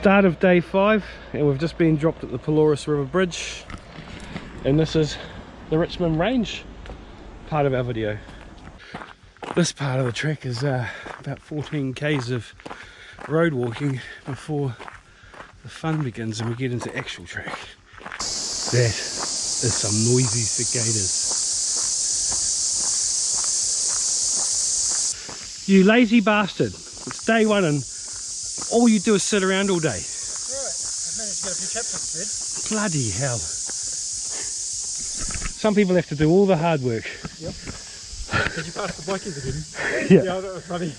Start of day 5, and we've just been dropped at the Pelorus River Bridge, and this is the Richmond Range part of our video. This part of the trek is about 14 k's of road walking before the fun begins and we get into actual track. That is some noisy cicadas. You lazy bastard, it's day 1 and all you do is sit around all day. That's right, I've managed to get a few chaps to bed. Bloody hell. Some people have to do all the hard work. Yep. Did you pass the bikies again? Yeah. Yeah, that was funny.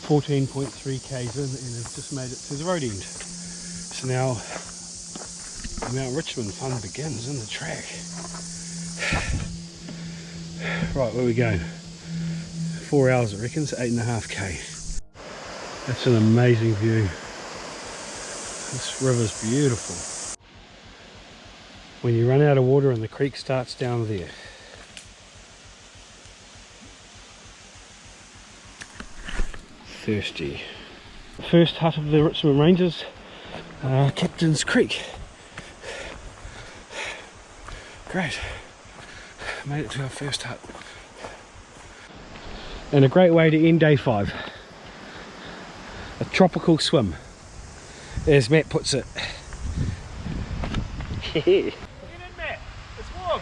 14.3 k's in and have just made it to the road end. So now the Mount Richmond fun begins in the track. Right, where are we going? 4 hours I reckon, so 8.5k. That's an amazing view. This river's beautiful. When you run out of water and the creek starts down there. Thirsty. First hut of the Richmond Ranges, Captain's Creek. Great, made it to our first hut. And a great way to end day 5. A tropical swim, as Matt puts it. Get in, Matt. It's warm.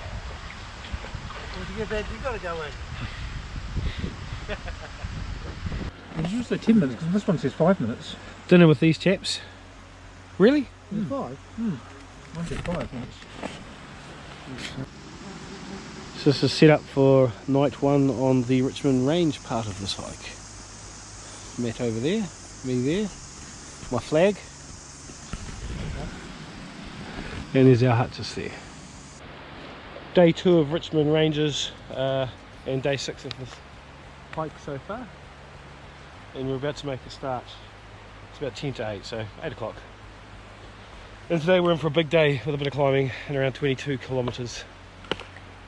Once you get back, you gotta go in. It's usually 10 minutes because this one says 5 minutes. Dinner with these chaps. Really? 5? One says 5 minutes. So this is set up for night 1 on the Richmond Range part of this hike. Matt over there, me there, my flag. And there's our hut just there. Day 2 of Richmond Ranges and day 6 of this hike so far. And we're about to make a start. It's about 10 to 8, so 8 o'clock. And today we're in for a big day with a bit of climbing and around 22 kilometres.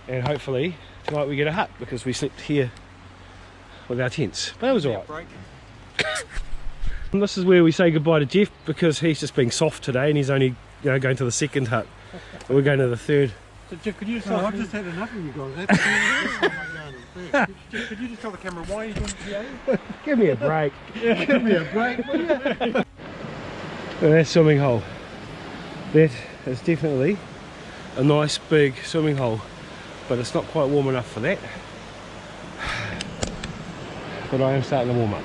And hopefully tonight we get a hut because we slept here with our tents. But that was alright. And this is where we say goodbye to Jeff because he's just being soft today and he's only going to the second hut. And we're going to the third. So Jeff, could you just I've just had enough of you guys. Jeff, could you just tell the camera why you're doing PA? Give me a break. Give me a break, will you? And that swimming hole. That is definitely a nice big swimming hole. But it's not quite warm enough for that. But I am starting to warm up.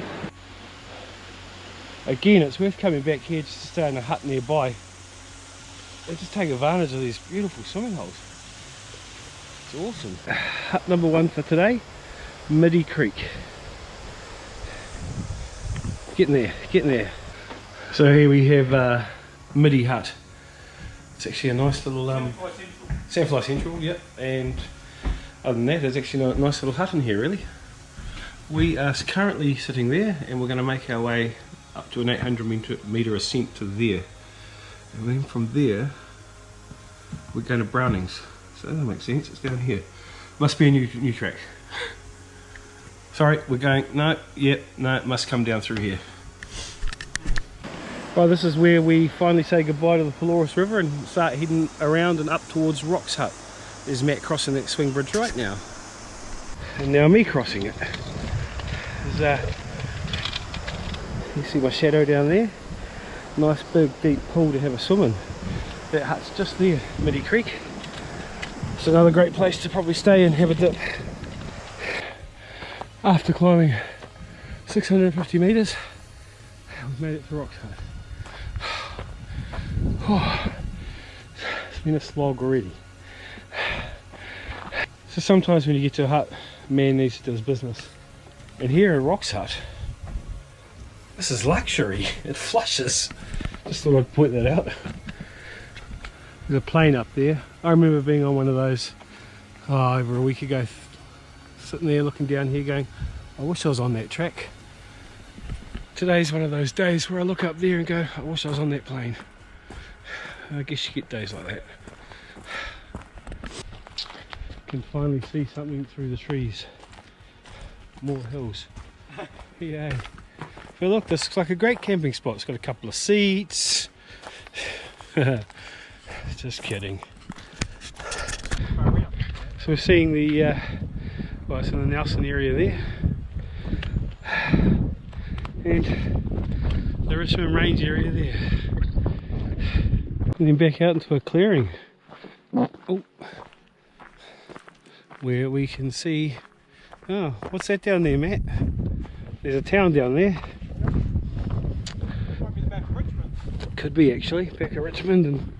Again, it's worth coming back here just to stay in a hut nearby. And just take advantage of these beautiful swimming holes. It's awesome. Hut number 1 for today, Middy Creek. Getting there, getting there. So here we have Middy Hut. It's actually a nice little Sandfly Central, yep. And other than that, there's actually a nice little hut in here, really. We are currently sitting there, and we're going to make our way up to an 800 metre ascent to there. And then from there, we're going to Brownings. So that makes sense, it's down here. Must be a new track. Sorry, we're going, no, it must come down through here. Right, this is where we finally say goodbye to the Pelorus River and start heading around and up towards Rock's Hut. There's Matt crossing that swing bridge right now. And now me crossing it. There's, you see my shadow down there? Nice big deep pool to have a swim in. That hut's just there, Middy Creek. It's another great place to probably stay and have a dip. After climbing 650 metres, we've made it to Rock's Hut. Oh, it's been a slog already. So sometimes when you get to a hut, man needs to do his business. And here at Rock's Hut, this is luxury. It flushes. Just thought I'd point that out. There's a plane up there. I remember being on one of those over a week ago, sitting there looking down here going, I wish I was on that track. Today's one of those days where I look up there and go, I wish I was on that plane. I guess you get days like that. Can finally see something through the trees. More hills. Yay. But look, this looks like a great camping spot. It's got a couple of seats. Just kidding. So we're seeing the well, it's in the Nelson area there, and the Richmond Range area there, and then back out into a clearing. Oh, where we can see, oh, what's that down there, Matt? There's a town down there. Might be the back of Richmond. Could be actually, back of Richmond, and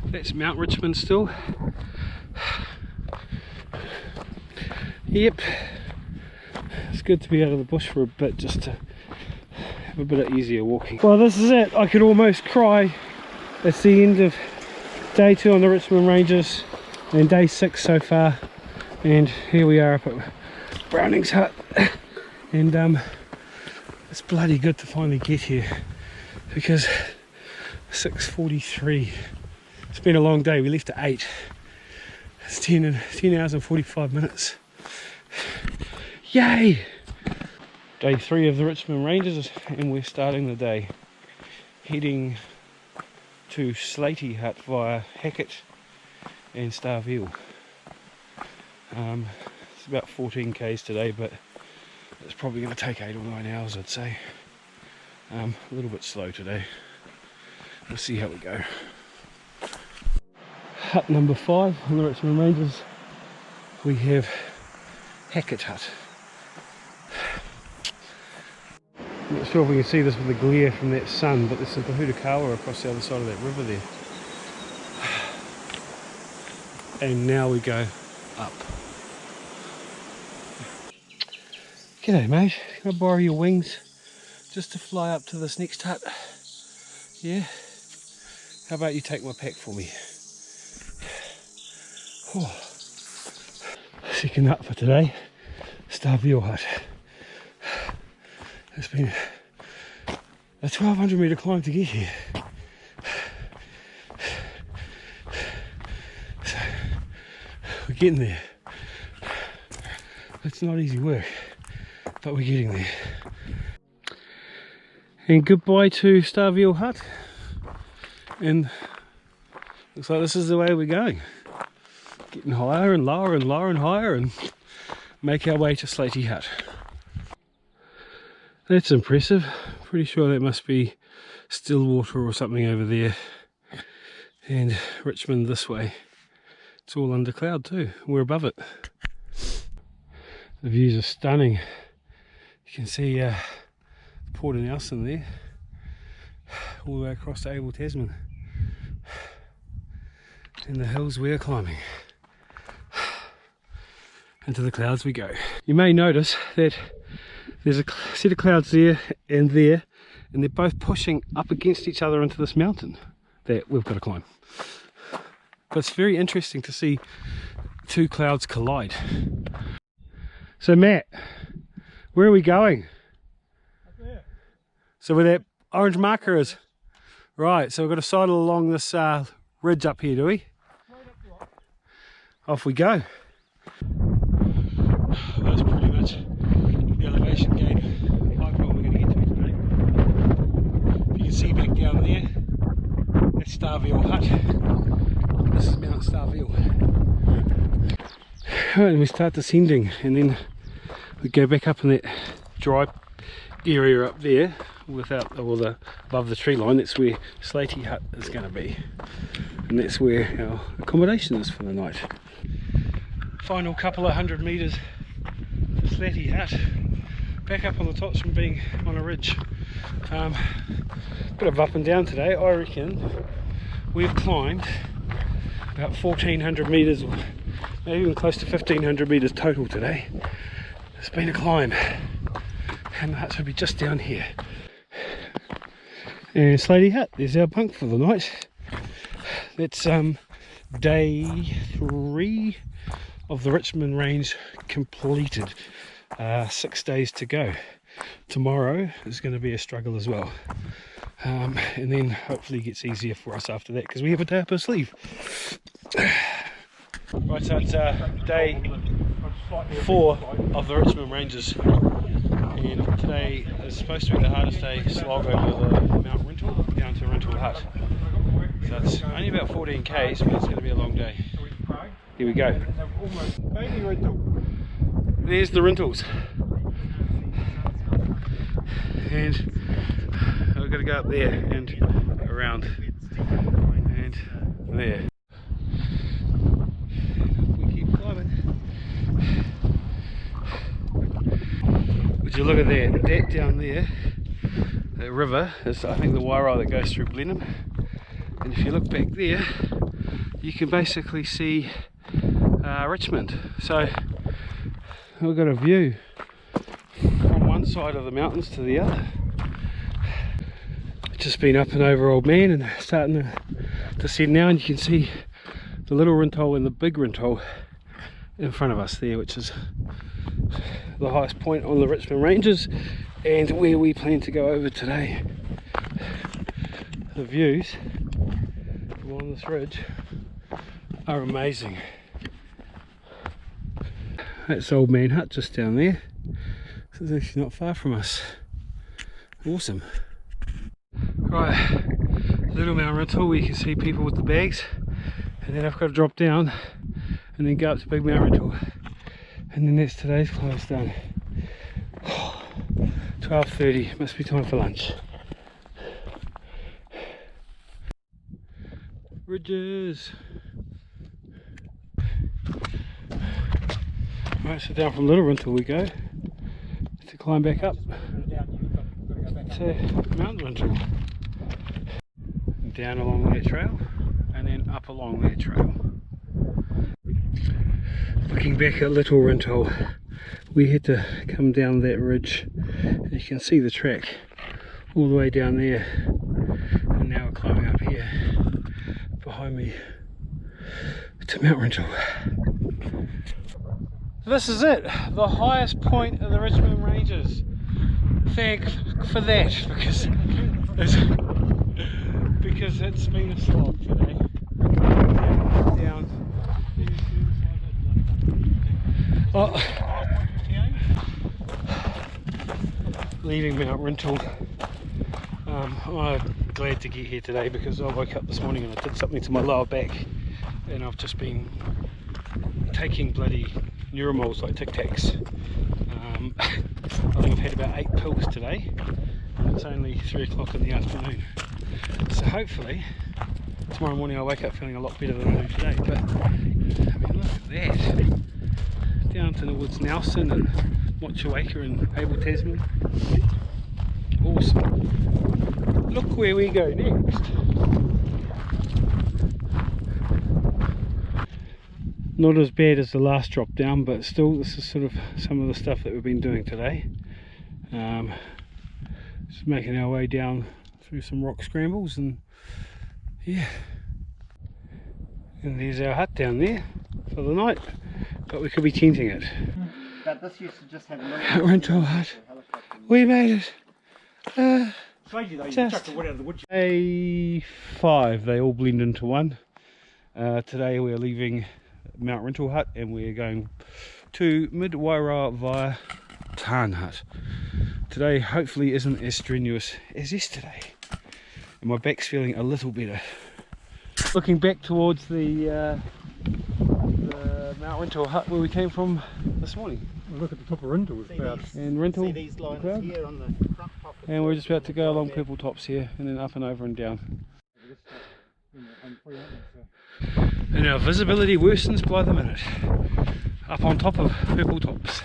that's Mount Richmond still. Yep, it's good to be out of the bush for a bit, just to have a bit of easier walking. Well, this is it. I could almost cry. It's the end of day 2 on the Richmond Ranges and day 6 so far, and here we are up at Browning's hut, and it's bloody good to finally get here, because 6:43. It's been a long day. We left at 8. It's 10 hours and 45 minutes. Yay! Day 3 of the Richmond Ranges, and we're starting the day heading to Slatey Hut via Hackett and Starville. It's about 14 k's today, but it's probably going to take 8 or 9 hours, I'd say. A little bit slow today. We'll see how we go. Hut number 5 on the Richmond Ranges, we have Hackett Hut. I'm not sure if we can see this with the glare from that sun, but there's some Pahutakawa across the other side of that river there. And now we go up. G'day mate, can I borrow your wings just to fly up to this next hut? Yeah? How about you take my pack for me? Oh. Second hut for today, Starville Hut. It's been a 1200 metre climb to get here. So, we're getting there. It's not easy work, but we're getting there. And goodbye to Starville Hut. And looks like this is the way we're going. Getting higher and lower and lower and higher, and make our way to Slatey Hut. That's impressive. Pretty sure that must be Stillwater or something over there, and Richmond this way. It's all under cloud too. We're above it. The views are stunning. You can see Port of Nelson there, all the way across to Abel Tasman, and the hills we're climbing. Into the clouds we go. You may notice that there's a set of clouds there, and they're both pushing up against each other into this mountain that we've got to climb. But it's very interesting to see two clouds collide. So Matt, where are we going? Up there. So where that orange marker is? Right, so we've got to sidle along this ridge up here, do we? Right up the rock. Off we go. That's pretty much the elevation gain high point we're going to get to today. You can see back down there, that's Starville Hut. This is Mount Starville. Right, we start descending, and then we go back up in that dry area up there, above the tree line. That's where Slatey Hut is going to be, and that's where our accommodation is for the night. Final couple of 100 metres to Slatey Hut, back up on the tops from being on a ridge. Bit of up and down today. I reckon we've climbed about 1400 metres, or maybe even close to 1500 metres total today. It's been a climb, and the huts will be just down here. And Slatey Hut, there's our bunk for the night. That's day 3 of the Richmond Range completed. 6 days to go. Tomorrow is going to be a struggle as well, and then hopefully it gets easier for us after that, because we have a day up our sleeve. Right, so it's day 4 of the Richmond Ranges. And today is supposed to be the hardest day slog over the Mount Rental down to Rental Hut. So it's only about 14 k's, but it's going to be a long day. Here we go. There's the Rentals. And we've got to go up there and around and there. We keep climbing. Would you look at that down there, that river is, I think, the Wairau that goes through Blenheim. And if you look back there, you can basically see Richmond. So we've got a view from one side of the mountains to the other. Just been up and over Old Man and starting to descend now, and you can see the little Rintoul and the big Rintoul in front of us there, which is the highest point on the Richmond Ranges and where we plan to go over today. The views from on this ridge are amazing. That's Old Man Hut just down there. This is actually not far from us. Awesome. Right, Little Mount Rintoul, where you can see people with the bags, and then I've got to drop down and then go up to Big Mount Rintoul, and then that's today's close done. 12:30, must be time for lunch. Ridges. Right, so down from Little Rintoul we go to climb back up to Mount Rintoul. Down along that trail and then up along that trail. Looking back at Little Rintoul, we had to come down that ridge. You can see the track all the way down there, and now we're climbing up here behind me to Mount Rintoul. This is it, the highest point of the Richmond Ranges. Thank for that, because it's been a slog today. Down. Oh. Leaving Mount Rintoul. I'm glad to get here today because I woke up this morning and I did something to my lower back, and I've just been taking bloody neuromols like Tic Tacs. I think I've had about 8 pills today, and it's only 3 o'clock in the afternoon. So hopefully tomorrow morning I'll wake up feeling a lot better than I do today. But I mean, look at that. Down to the woods, Nelson and Motueka and Abel Tasman. Awesome. Look where we go next. Not as bad as the last drop down, but still this is sort of some of the stuff that we've been doing today. Just making our way down through some rock scrambles, and yeah, and there's our hut down there for the night, but we could be tenting it. But this used to just have Rental hut. We made it. Just A5, they all blend into one. Today we're leaving Mount Rental Hut and we're going to Midwara via Tarn Hut. Today hopefully isn't as strenuous as yesterday, and my back's feeling a little better. Looking back towards the Mount Rental Hut where we came from this morning. Look at the top of Rintoul. And Rental, see these lines here on the front pocket. and we're just about to go along Purple Tops here and then up and over and down. And our visibility worsens by the minute. Up on top of Purple Tops.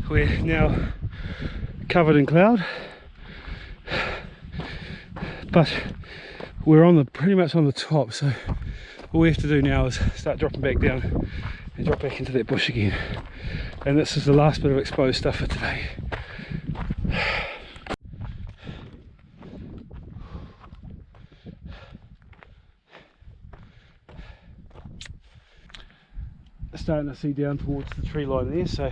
We're now covered in cloud, but we're on the pretty much on the top, so all we have to do now is start dropping back down and drop back into that bush again. And this is the last bit of exposed stuff for today. Starting to see down towards the tree line there, so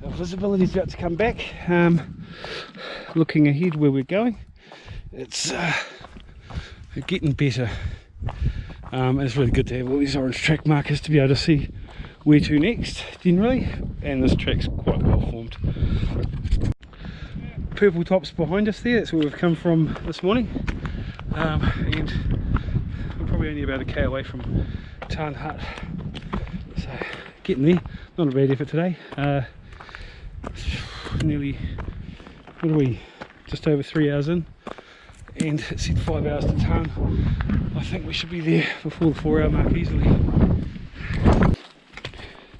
our visibility is about to come back. Looking ahead where we're going, it's getting better. It's really good to have all these orange track markers to be able to see where to next generally, and this track's quite well formed. Purple tops behind us there, that's where we've come from this morning, and we're probably only about a k away from Slatey Hut, so getting there. Not a bad effort today. Nearly, what are we, just over 3 hours in, and it said 5 hours to town. I think we should be there before the 4 hour mark easily.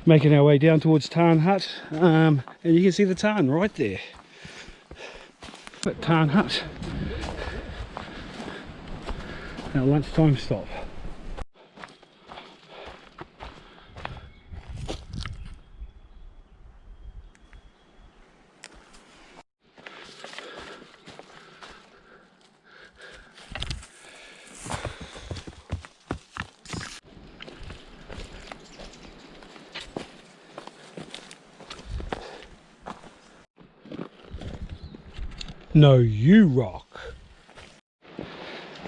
Making our way down towards Slatey Hut, and you can see the tarn right there. At Slatey Hut, our lunchtime stop. No, you rock.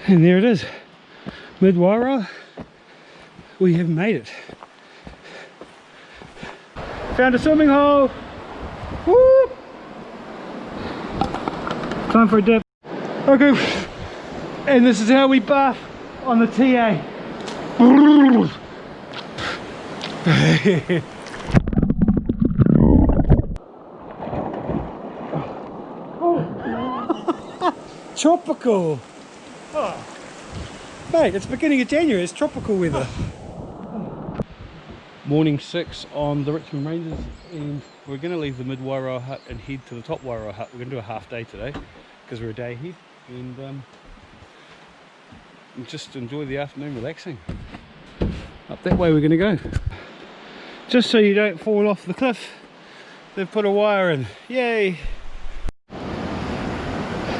And there it is, Midwara. We have made it. Found a swimming hole. Woo! Time for a dip. Okay, and this is how we buff on the TA. Tropical! Oh. Mate, it's beginning of January, it's tropical weather. Morning 6 on the Richmond Ranges, and we're going to leave the Midwara Hut and head to the top Wairua Hut. We're going to do a half day today because we're a day ahead, and just enjoy the afternoon relaxing. Up that way we're going to go. Just so you don't fall off the cliff, they've put a wire in. Yay!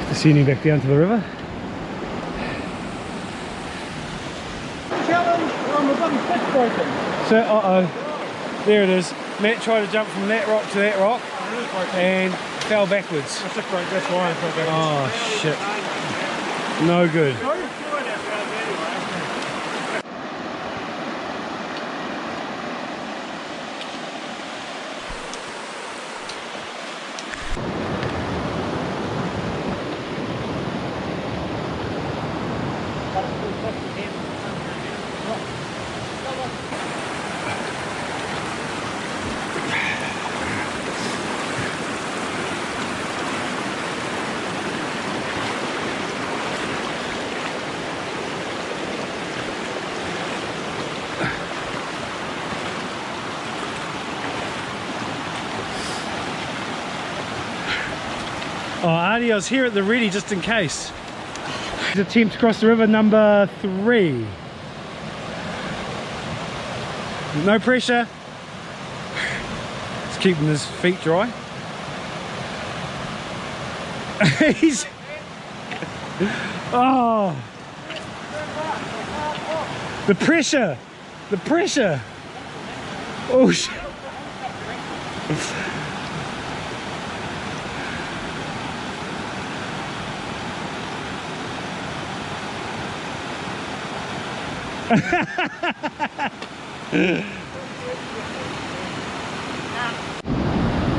Descending back down to the river. Challenge, I'm a bloody fish broken. So, there it is. Matt tried to jump from that rock to that rock and fell backwards. That's right, that's why I fell backwards. Oh shit. No good. Oh, Arnie, I was here at the ready just in case. Attempt to cross the river number 3. No pressure. He's keeping his feet dry. He's... Oh! The pressure! The pressure! Oh shit!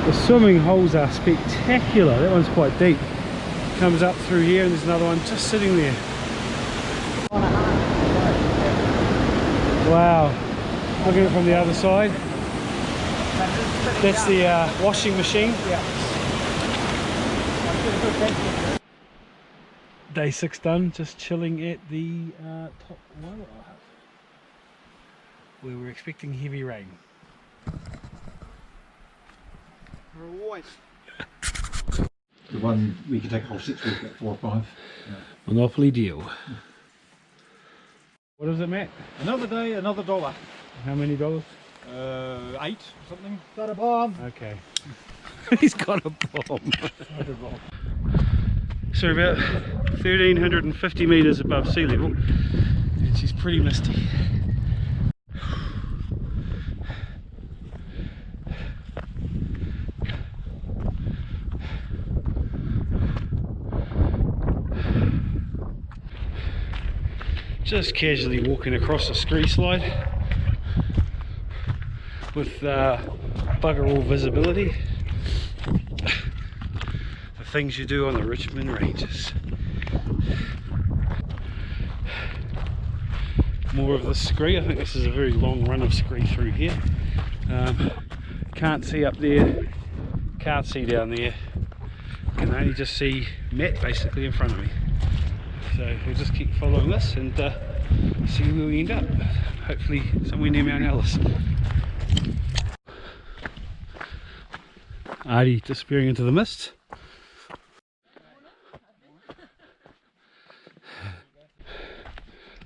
The swimming holes are spectacular. That one's quite deep. Comes up through here, and there's another one just sitting there. Wow. Looking at it from the other side. That's the washing machine. Day 6 done, just chilling at the top Boyle hut, where we're expecting heavy rain. The one we could take hole 6 with at 4 or 5. Yeah. Monopoly deal. What is it, Matt? Another day, another dollar. How many dollars? 8 or something. Got a bomb. Okay. He's got a bomb. So we're about 1,350 metres above sea level, and she's pretty misty. Just casually walking across a scree slide with bugger all visibility. The things you do on the Richmond Ranges. More of the scree. I think this is a very long run of scree through here. Can't see up there, can't see down there. Can only just see Met basically in front of me. So we'll just keep following this and see where we end up. Hopefully somewhere near Mount Alice. Artie disappearing into the mist.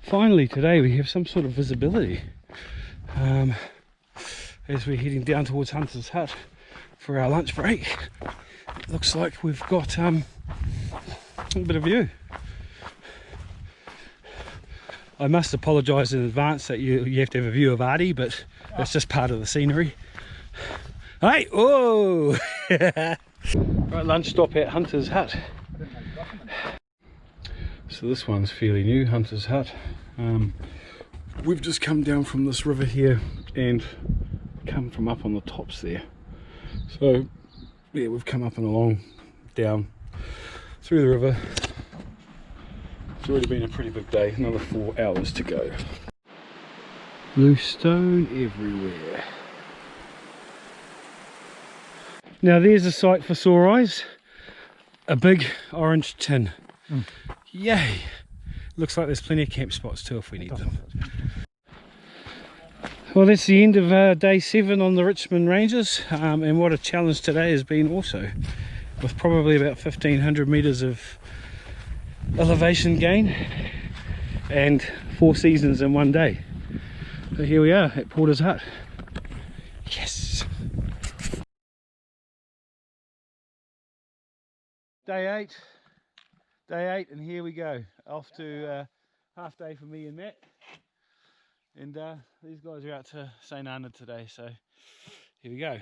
Finally today we have some sort of visibility as we're heading down towards Hunter's Hut for our lunch break. Looks like we've got a bit of view. I must apologise in advance that you have to have a view of Artie, but that's just part of the scenery. Hey, oh! Right, lunch stop at Hunter's Hut. So this one's fairly new, Hunter's Hut. We've just come down from this river here and come from up on the tops there. So yeah, we've come up and along, down, through the river. It's already been a pretty big day, another 4 hours to go. Blue stone everywhere. Now there's a sight for sore eyes, a big orange tin. Yay! Looks like there's plenty of camp spots too if we need them. Well, that's the end of day 7 on the Richmond Ranges, and what a challenge today has been also, with probably about 1500 metres of elevation gain and 4 seasons in one day. So here we are at Porter's Hut. Yes! Day 8, and here we go. Off to half day for me and Matt. And these guys are out to St Arnaud today, so here we go.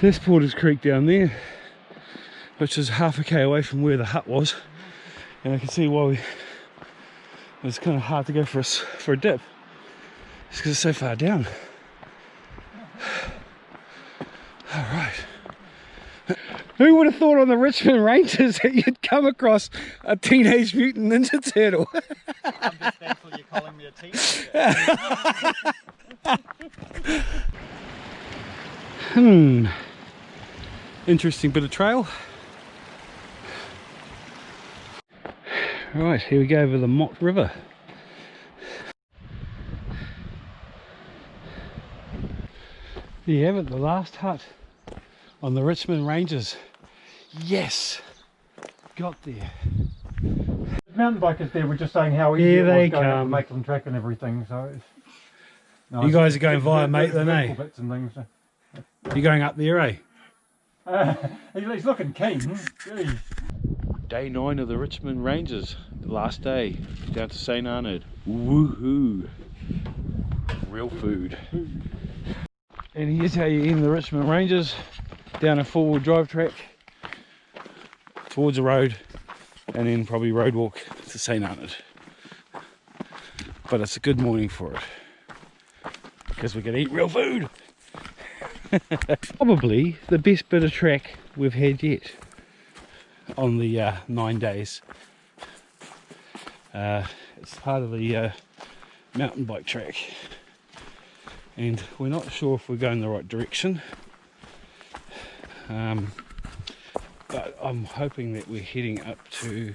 This Porter's Creek down there, which is half a k away from where the hut was, and I can see why it was kind of hard to go for a dip. It's because it's so far down. All right. Who would have thought on the Richmond Ranges that you'd come across a Teenage Mutant Ninja Turtle? I'm just thankful you're calling me a teenager. Interesting bit of trail. Right, here we go over the Mott River. There you have it, the last hut on the Richmond Ranges. Yes! Got there. Mountain bikers there were just saying how easy Here it they was going up come. the Maitland track and everything. So You guys are going via Maitland, eh? Bits and things. You're going up there, eh? He's looking keen. Jeez. Day 9 of the Richmond Ranges. The last day. Down to St Arnaud. Woohoo! Real food. And here's how you end the Richmond Ranges. Down a 4-wheel drive track. Towards a road. And then probably road walk to St Arnaud. But it's a good morning for it. Because we can eat real food. Probably the best bit of track we've had yet on the 9 days. It's part of the mountain bike track, and we're not sure if we're going the right direction, but I'm hoping that we're heading up to,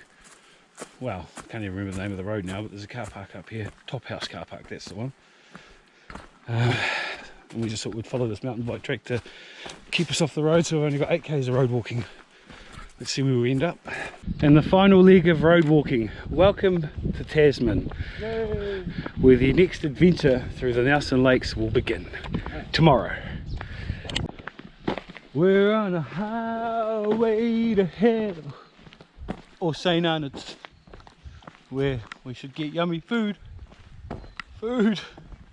well, I can't even remember the name of the road now, but there's a car park up here, Top House car park, that's the one. And we just thought we'd follow this mountain bike track to keep us off the road, so we've only got 8 k's of road walking. Let's see where we end up. And the final leg of road walking. Welcome to Tasman. Yay. Where the next adventure through the Nelson Lakes will begin tomorrow. We're on a highway to hell, or St Arnaud, where we should get yummy food.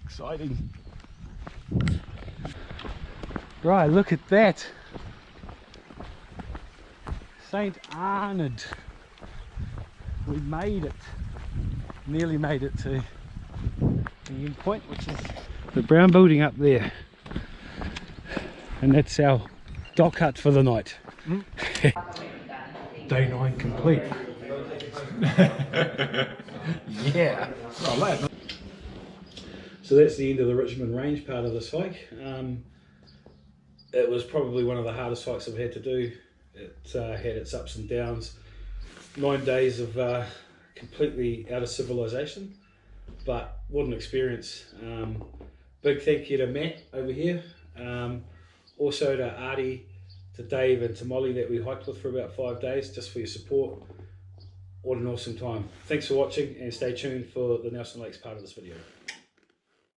Exciting. Right, look at that. St Arnaud. We made it. Nearly made it to the end point, which is the brown building up there, and that's our dock hut for the night. Day 9 complete. Yeah. Oh, lad. So that's the end of the Richmond Range part of this hike. It was probably one of the hardest hikes I've had to do. It had its ups and downs. 9 days of completely out of civilization, but what an experience. Big thank you to Matt over here, also to Artie, to Dave and to Molly that we hiked with for about 5 days, just for your support. What an awesome time. Thanks for watching, and stay tuned for the Nelson Lakes part of this video.